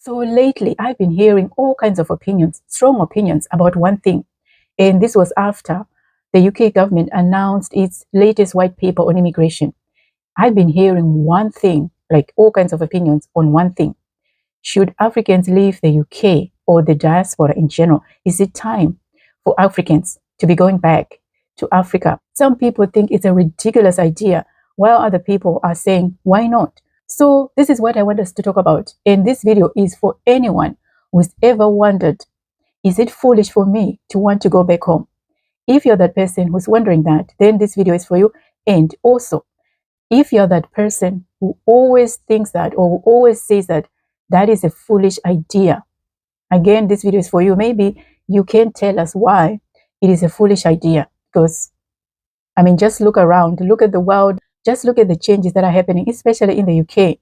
So lately, I've been hearing all kinds of opinions, strong opinions about one thing. And this was after the UK government announced its latest white paper on immigration. I've been hearing one thing, like all kinds of opinions on one thing. Should Africans leave the UK or the diaspora in general? Is it time for Africans to be going back to Africa? Some people think it's a ridiculous idea, while other people are saying, why not? So this is what I want us to talk about. And this video is for anyone who's ever wondered, is it foolish for me to want to go back home? If you're that person who's wondering that, then this video is for you. And also, if you're that person who always thinks that or who always says that that is a foolish idea, again, this video is for you. Maybe you can tell us why it is a foolish idea. Because, I mean, just look around, look at the world, just look at the changes that are happening, especially in the UK.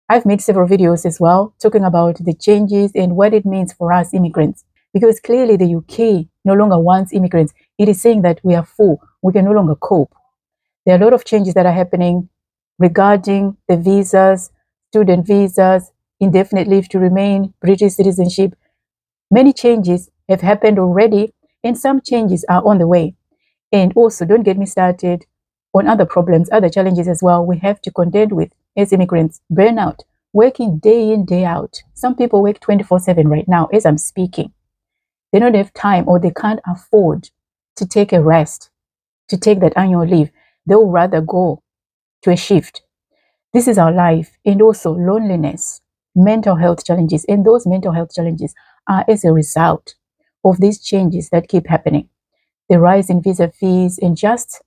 I've made several videos as well talking about the changes and what it means for us immigrants. Because clearly the UK no longer wants immigrants. It is saying that we are full. We can no longer cope. There are a lot of changes that are happening regarding the visas, student visas, indefinite leave to remain, British citizenship. Many changes have happened already, and some changes are on the way. And also, don't get me started on other problems, other challenges as well we have to contend with as immigrants. Burnout, working day in, day out. Some people work 24/7 right now as I'm speaking. They don't have time or they can't afford to take a rest, to take that annual leave. They'll rather go to a shift. This is our life. And also loneliness, mental health challenges. And those mental health challenges are as a result of these changes that keep happening. The rise in visa fees and just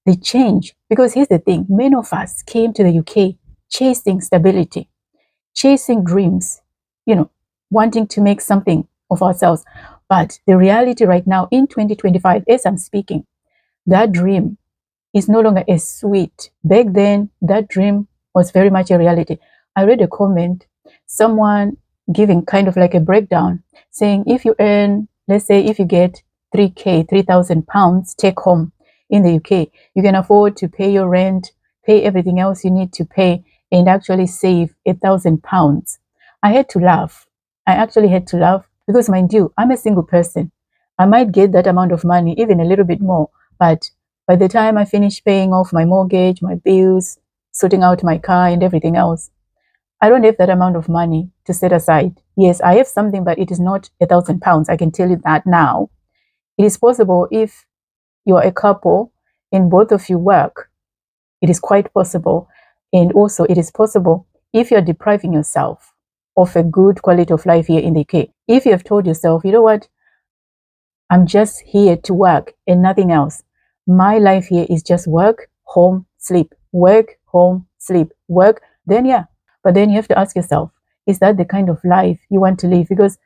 the change. Because here's the thing, many of us came to the UK chasing stability, chasing dreams, wanting to make something of ourselves. But the reality right now in 2025, as I'm speaking, that dream is no longer as sweet. Back then, that dream was very much a reality. I read a comment, someone giving kind of like a breakdown, saying if you earn, let's say if you get 3,000 pounds take home in the UK, you can afford to pay your rent, pay everything else you need to pay, and actually save 1,000 pounds. I had to laugh. I actually had to laugh because, mind you, I'm a single person. I might get that amount of money, even a little bit more, but by the time I finish paying off my mortgage, my bills, sorting out my car and everything else, I don't have that amount of money to set aside. Yes, I have something, but it is not 1,000 pounds. I can tell you that now. It is possible if you're a couple and both of you work. It is quite possible. And also it is possible if you're depriving yourself of a good quality of life here in the UK. If you have told yourself, you know what, I'm just here to work and nothing else. My life here is just work, home, sleep, work, home, sleep, work. Then yeah, but then you have to ask yourself, is that the kind of life you want to live? Because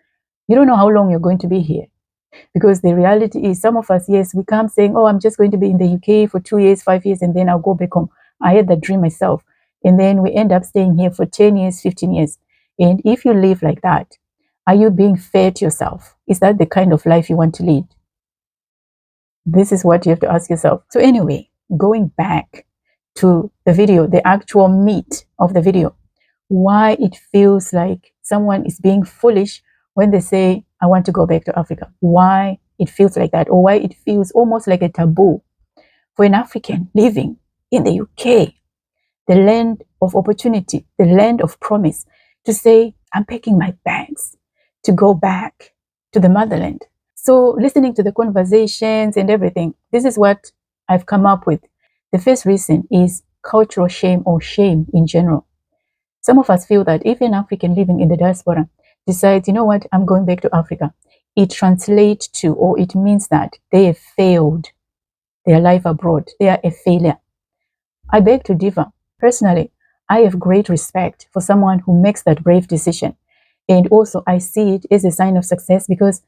you don't know how long you're going to be here. Because the reality is some of us, yes, we come saying, oh, I'm just going to be in the UK for 2 years, 5 years, and then I'll go back home. I had that dream myself. And then we end up staying here for 10 years, 15 years. And if you live like that, are you being fair to yourself? Is that the kind of life you want to lead? This is what you have to ask yourself. So anyway, going back to the video, the actual meat of the video, why it feels like someone is being foolish when they say, I want to go back to Africa. Why it feels like that, or why it feels almost like a taboo for an African living in the UK, the land of opportunity, the land of promise, to say, I'm packing my bags to go back to the motherland. So listening to the conversations and everything, this is what I've come up with. The first reason is cultural shame or shame in general. Some of us feel that if an African living in the diaspora decides, you know what, I'm going back to Africa, it translates to, or it means that they have failed their life abroad. They are a failure. I beg to differ. Personally, I have great respect for someone who makes that brave decision. And also I see it as a sign of success because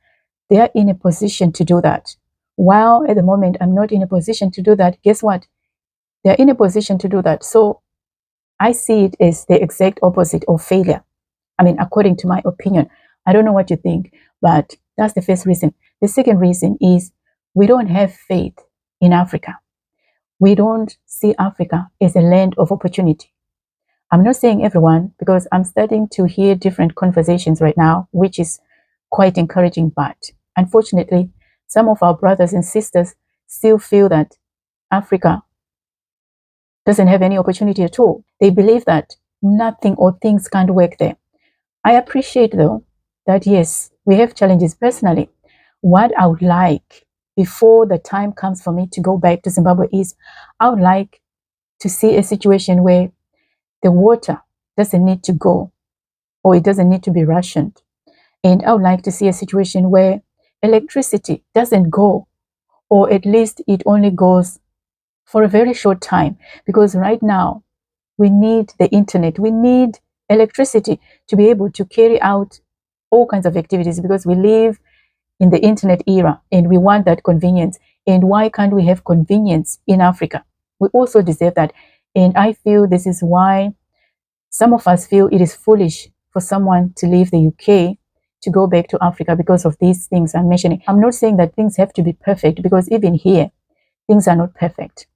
they are in a position to do that. While at the moment I'm not in a position to do that, guess what? They're in a position to do that. So I see it as the exact opposite of failure. I mean, according to my opinion. I don't know what you think, but that's the first reason. The second reason is we don't have faith in Africa. We don't see Africa as a land of opportunity. I'm not saying everyone, because I'm starting to hear different conversations right now, which is quite encouraging. But unfortunately, some of our brothers and sisters still feel that Africa doesn't have any opportunity at all. They believe that nothing or things can't work there. I appreciate, though, that yes, we have challenges. Personally, what I would like before the time comes for me to go back to Zimbabwe is I would like to see a situation where the water doesn't need to go, or it doesn't need to be rationed. And I would like to see a situation where electricity doesn't go, or at least it only goes for a very short time. Because right now, we need the internet, we need electricity to be able to carry out all kinds of activities, because we live in the internet era and we want that convenience. And why can't we have convenience in Africa? We also deserve that. And I feel this is why some of us feel it is foolish for someone to leave the UK to go back to Africa because of these things I'm mentioning. I'm not saying that things have to be perfect, because even here, things are not perfect.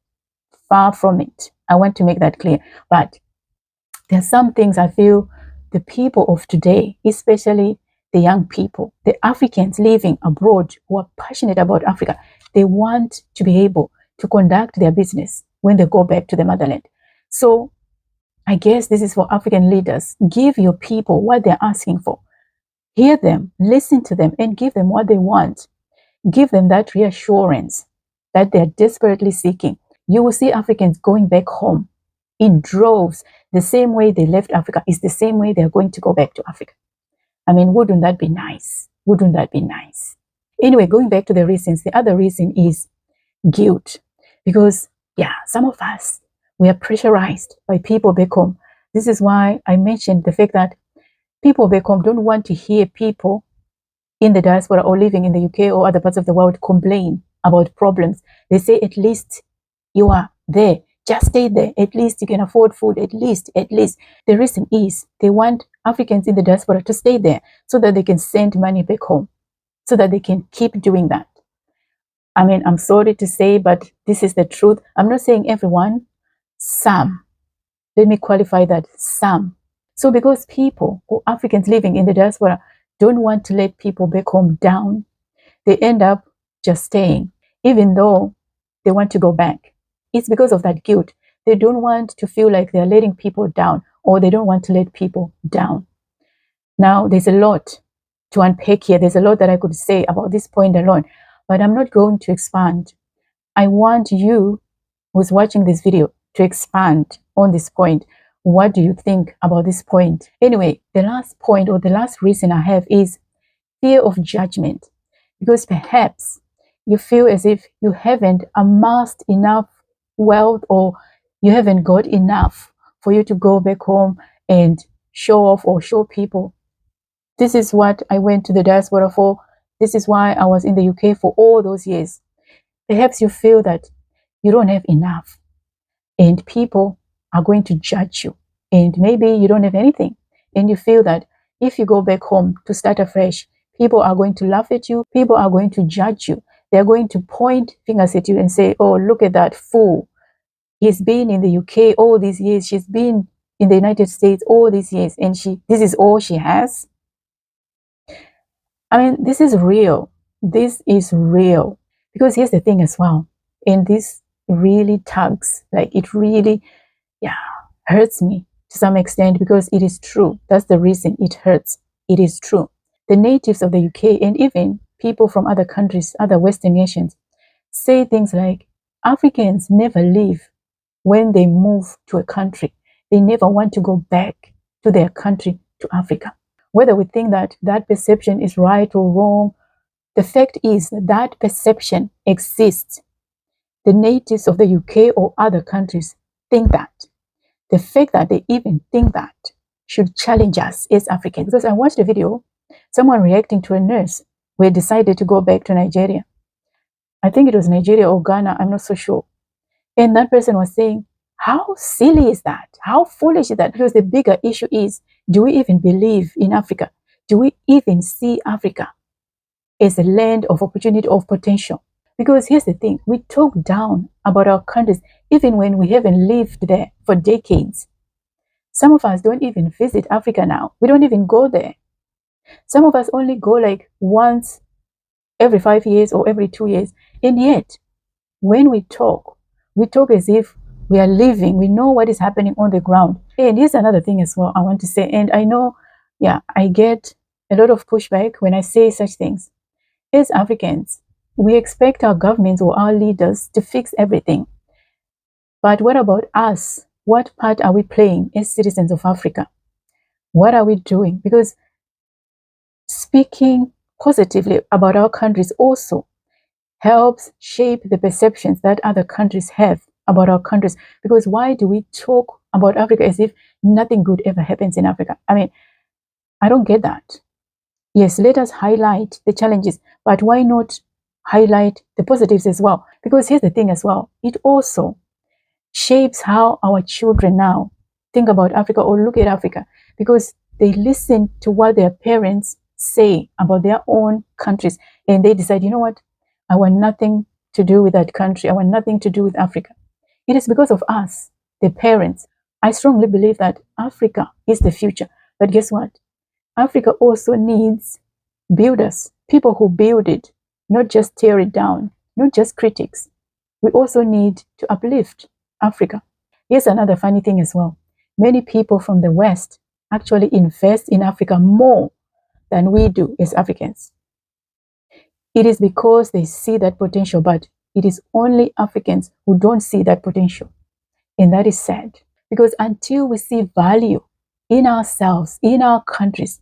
Far from it. I want to make that clear. But there are some things I feel the people of today, especially the young people, the Africans living abroad who are passionate about Africa, they want to be able to conduct their business when they go back to the motherland. So I guess this is for African leaders. Give your people what they're asking for. Hear them, listen to them, and give them what they want. Give them that reassurance that they're desperately seeking. You will see Africans going back home in droves. The same way they left Africa is the same way they're going to go back to Africa. I mean, wouldn't that be nice? Wouldn't that be nice? Anyway, going back to the reasons, the other reason is guilt. Because, yeah, some of us, we are pressurized by people back home. This is why I mentioned the fact that people back home don't want to hear people in the diaspora or living in the UK or other parts of the world complain about problems. They say, at least you are there. Just stay there. At least you can afford food. At least. The reason is they want Africans in the diaspora to stay there so that they can send money back home, so that they can keep doing that. I mean, I'm sorry to say, but this is the truth. I'm not saying everyone, some. Let me qualify that, some. So because people or Africans living in the diaspora don't want to let people back home down, they end up just staying, even though they want to go back. It's because of that guilt. They don't want to feel like they're letting people down, or they don't want to let people down. Now, there's a lot to unpack here. There's a lot that I could say about this point alone, but I'm not going to expand. I want you who's watching this video to expand on this point. What do you think about this point? Anyway, the last point, or the last reason I have, is fear of judgment. Because perhaps you feel as if you haven't amassed enough wealth, or you haven't got enough for you to go back home and show off or show people, this is what I went to the diaspora for. This is why I was in the UK for all those years. Perhaps you feel that you don't have enough and people are going to judge you, and maybe you don't have anything, and you feel that if you go back home to start afresh, people are going to laugh at you, people are going to judge you, they're going to point fingers at you and say, oh, look at that fool, he's been in the UK all these years, she's been in the United States all these years, and this is all she has. I mean, this is real. This is real. Because here's the thing as well, and this really tugs, like it really, hurts me to some extent, because it is true. That's the reason it hurts. It is true. The natives of the UK, and even people from other countries, other Western nations, say things like, Africans never leave when they move to a country. They never want to go back to their country, to Africa. Whether we think that that perception is right or wrong, the fact is that perception exists. The natives of the UK or other countries think that. The fact that they even think that should challenge us as Africans. Because I watched a video, someone reacting to a nurse who had decided to go back to Nigeria. I think it was Nigeria or Ghana, I'm not so sure. And that person was saying, how silly is that? How foolish is that? Because the bigger issue is, do we even believe in Africa? Do we even see Africa as a land of opportunity, of potential? Because here's the thing, we talk down about our countries even when we haven't lived there for decades. Some of us don't even visit Africa now. We don't even go there. Some of us only go like once every 5 years or every 2 years. And yet, when we talk as if we are living, we know what is happening on the ground. And here's another thing as well I want to say. And I know, I get a lot of pushback when I say such things. As Africans, we expect our governments or our leaders to fix everything. But what about us? What part are we playing as citizens of Africa? What are we doing? Because speaking positively about our countries also helps shape the perceptions that other countries have about our countries. Because why do we talk about Africa as if nothing good ever happens in Africa? I mean, I don't get that. Yes, let us highlight the challenges, but why not highlight the positives as well? Because here's the thing as well. It also shapes how our children now think about Africa or look at Africa, because they listen to what their parents say about their own countries and they decide, you know what, I want nothing to do with that country. I want nothing to do with Africa. It is because of us, the parents. I strongly believe that Africa is the future. But guess what? Africa also needs builders, people who build it, not just tear it down, not just critics. We also need to uplift Africa. Here's another funny thing as well. Many people from the West actually invest in Africa more than we do as Africans. It is because they see that potential, but it is only Africans who don't see that potential. And that is sad, because until we see value in ourselves, in our countries,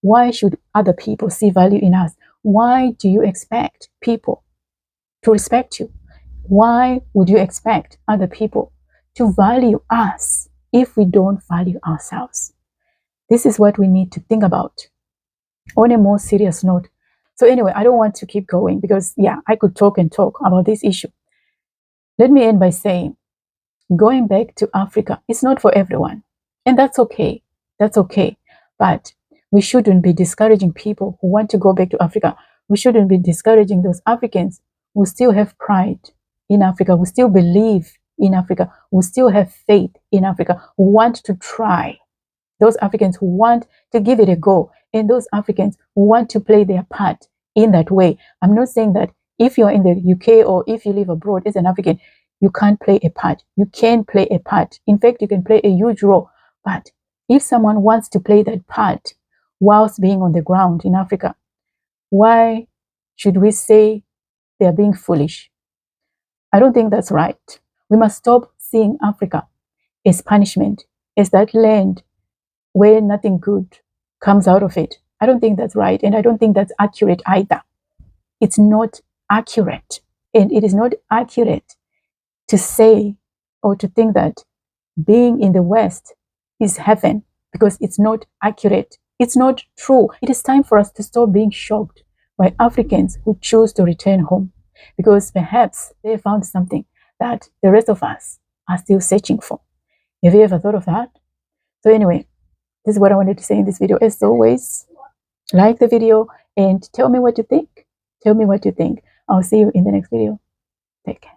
why should other people see value in us? Why do you expect people to respect you? Why would you expect other people to value us if we don't value ourselves? This is what we need to think about on a more serious note. So anyway, I don't want to keep going because, I could talk and talk about this issue. Let me end by saying, going back to Africa is not for everyone. And that's okay. That's okay. But we shouldn't be discouraging people who want to go back to Africa. We shouldn't be discouraging those Africans who still have pride in Africa, who still believe in Africa, who still have faith in Africa, who want to try. Those Africans who want to give it a go, and those Africans who want to play their part in that way. I'm not saying that if you're in the UK or if you live abroad as an African, you can't play a part. You can play a part. In fact, you can play a huge role. But if someone wants to play that part whilst being on the ground in Africa, why should we say they're being foolish? I don't think that's right. We must stop seeing Africa as punishment, as that land where nothing good comes out of it. I don't think that's right. And I don't think that's accurate either. It's not accurate. And it is not accurate to say or to think that being in the West is heaven, because it's not accurate. It's not true. It is time for us to stop being shocked by Africans who choose to return home, because perhaps they found something that the rest of us are still searching for. Have you ever thought of that? So anyway, this is what I wanted to say in this video. As always, like the video and tell me what you think. Tell me what you think. I'll see you in the next video. Take care.